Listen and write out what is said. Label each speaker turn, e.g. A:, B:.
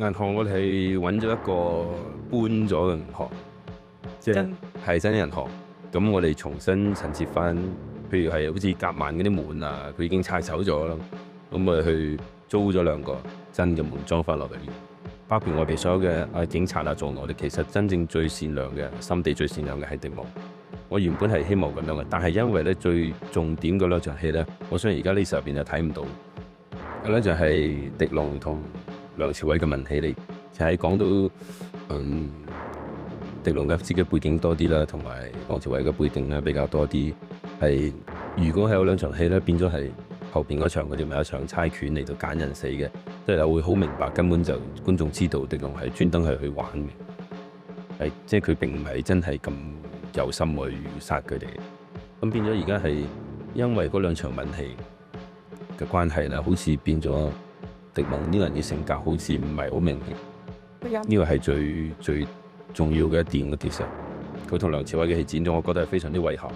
A: 銀行我哋係揾咗一個搬咗嘅銀行，即係真銀行。咁我哋重新陳設翻，譬如係好似夾萬嗰啲門啊，佢已經拆走咗啦。咁我哋去租咗2個真嘅門裝翻落嚟。包括我哋所有嘅警察啊，做我哋其實真正最善良嘅，心地最善良嘅係迪龍。我原本係希望咁樣嘅，但係因為咧最重點嗰2場戲咧，我相信而家呢時入邊就睇唔到。咁咧就係迪龍同梁朝偉嘅文戲嚟，就係講到迪龍嘅自己背景多啲啦，同埋梁朝偉嘅背景咧比較多啲。係如果係有2場戲咧，變咗係後邊嗰場佢哋咪有一場猜拳嚟到揀人死嘅，即係會好明白根本就觀眾知道迪龍係專登係去玩嘅，係即係佢並唔係真係咁有心去殺佢哋。咁變咗而家係因為嗰2場文戲嘅關係啦，好似變咗迪龍呢個人嘅性格好似唔係好明顯。呢個係最重要嘅一點嘅，其實佢同梁朝偉嘅戲剪咗，我覺得係非常之遺憾。